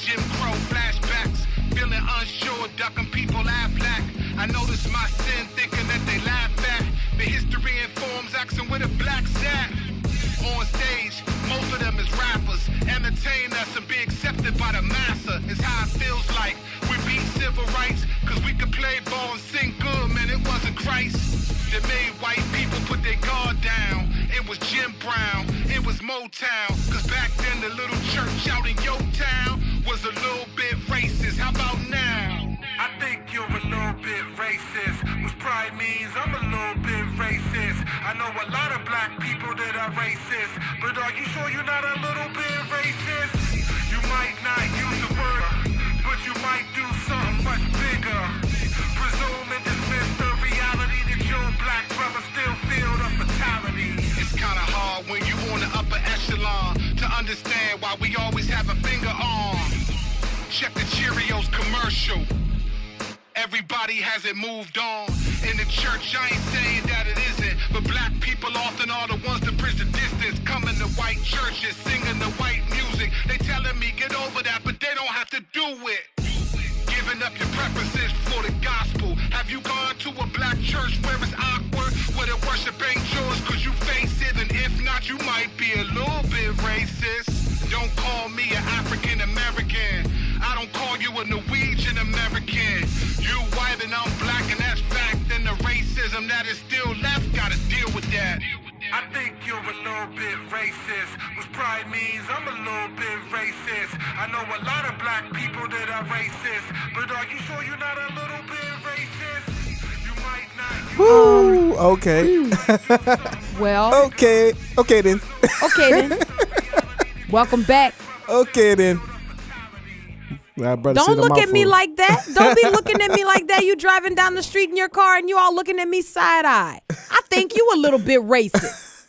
Jim Crow flashbacks. Feeling unsure, ducking people laugh black. I notice my sin, thinking that they laugh at. The history informs asking where the blacks at. On stage, most of them is rappers. Entertain us and be accepted by the massa. It's how it feels like. We beat civil rights, cause we could play ball and sing good, man, it wasn't Christ. That made white people put their guard down. It was Jim Brown, it was Motown. Cause back then the little church out in your town was a little bit racist. How about now? I think you're a little bit racist, which probably means I'm a little bit racist. I know a lot of black people that are racist, but are you sure you're not a little bit racist? You might not use the word, but you might do something much bigger. Presume and dismiss the reality that your black brother still feel the fatality. It's kinda hard when you on the upper echelon to understand why we always have a finger on. Check the Cheerios commercial. Everybody hasn't moved on. In the church, I ain't saying that it isn't, but black people often are the ones that bridge the distance. Coming to white churches, singing the white music. They telling me get over that, but they don't have to do it. Giving up your preferences for the gospel. Have you gone to a black church where it's awkward, where the worship ain't yours cause you face it? And if not, you might be a little bit racist. Don't call me an African American. I don't call you a Norwegian American. You white and I'm black and that's fact. And the racism that is still left, gotta deal with that. I think you're a little bit racist, which probably means I'm a little bit racist. I know a lot of black people that are racist, but are you sure you're not a little bit racist? You might not. Woo, okay. Well. Okay then. Okay then. Welcome back. Okay then. Don't look at me like that. Don't be looking at me like that. You driving down the street in your car and you all looking at me side eye. I think you a little bit racist.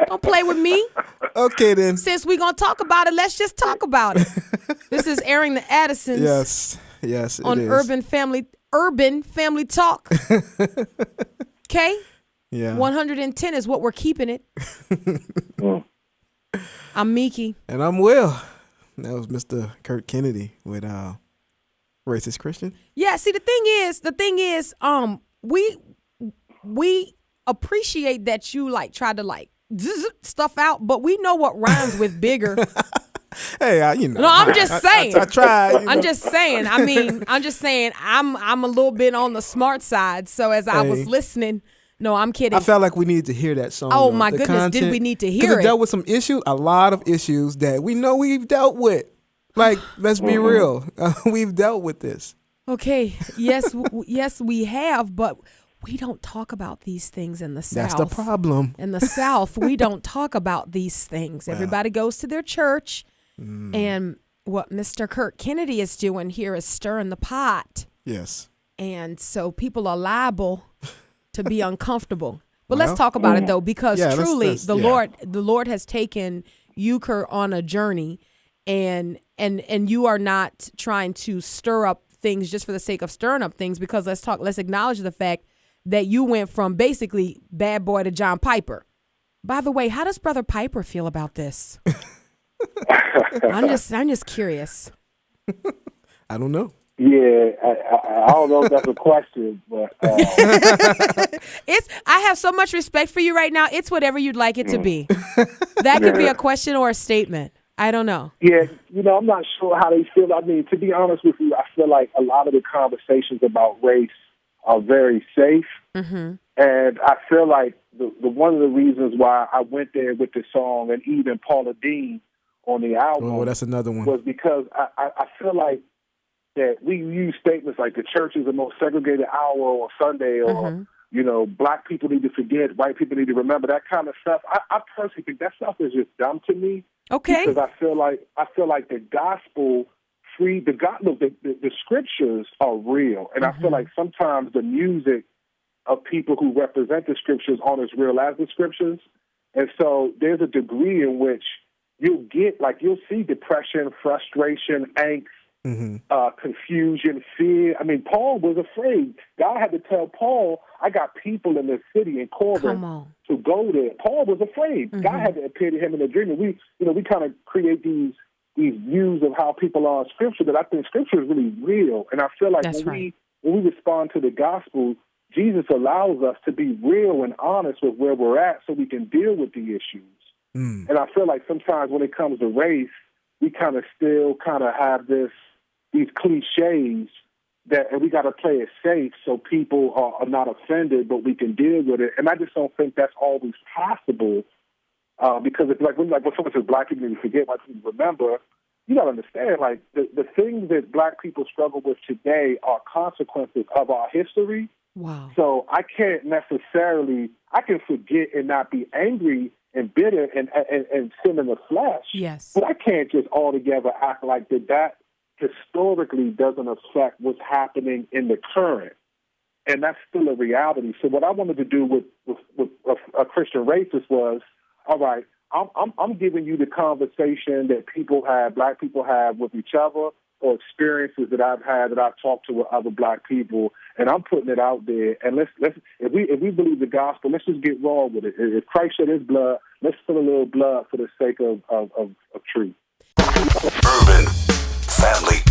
Don't play with me. Okay then. Since we gonna talk about it, let's just talk about it. This is airing the Addisons. Yes. On Urban Family Talk. Okay. Yeah. 110 is what we're keeping it. I'm Miki. And I'm Will. That was Mr. Curt Kennedy with Racist Christian. Yeah, see the thing is, we appreciate that you like try to like stuff out, but we know what rhymes with bigger. Hey, you know. No, I'm just saying. I tried. I'm just saying. I mean, I'm just saying I'm a little bit on the smart side. So as I was listening, no, I'm kidding. I felt like we needed to hear that song. Oh my goodness, content. Did we need to hear it? Because it dealt with some issues, a lot of issues that we know we've dealt with. Like, let's be real. We've dealt with this. Okay. Yes, yes, we have, but we don't talk about these things in the South. That's the problem. In the South, we don't talk about these things. Everybody goes to their church, and what Mr. Curt Kennedy is doing here is stirring the pot. Yes. And so people are liable to be uncomfortable. But let's talk about it though, because truly the Lord has taken you, Curt, on a journey, and you are not trying to stir up things just for the sake of stirring up things, because let's acknowledge the fact that you went from basically bad boy to John Piper. By the way, how does Brother Piper feel about this? I'm just curious. I don't know. Yeah, I don't know if that's a question, but I have so much respect for you right now. It's whatever you'd like it to be. That could be a question or a statement. I don't know. Yeah, I'm not sure how they feel. I mean, to be honest with you, I feel like a lot of the conversations about race are very safe, and I feel like the one of the reasons why I went there with the song and even Paula Dean on the album. Oh, that's another one. Was because I feel like that we use statements like the church is the most segregated hour on Sunday, or black people need to forget, white people need to remember, that kind of stuff. I personally think that stuff is just dumb to me. Okay. Because I feel like the gospel the scriptures are real, and I feel like sometimes the music of people who represent the scriptures aren't as real as the scriptures, and so there's a degree in which you'll see depression, frustration, angst, confusion, fear. I mean, Paul was afraid. God had to tell Paul, I got people in this city in Corinth to go there. Paul was afraid. God had to appear to him in a dream. And we kind of create these views of how people are in Scripture, that I think Scripture is really real. And I feel like when we respond to the gospel, Jesus allows us to be real and honest with where we're at so we can deal with the issues. And I feel like sometimes when it comes to race, we kind of still have these cliches and we got to play it safe so people are not offended, but we can deal with it. And I just don't think that's always possible because it's when someone says black people, you forget, white people remember. You got to understand, like, the things that black people struggle with today are consequences of our history. Wow. So I can't necessarily, I can forget and not be angry and bitter and sin in the flesh. Yes. But I can't just altogether act like that historically doesn't affect what's happening in the current. And that's still a reality. So what I wanted to do with a Christian racist was, all right, I'm giving you the conversation that black people have with each other, or experiences that I've had that I've talked to with other black people, and I'm putting it out there. And let's if we believe the gospel, let's just get raw with it. If Christ shed his blood, let's spill a little blood for the sake of truth. Urban Family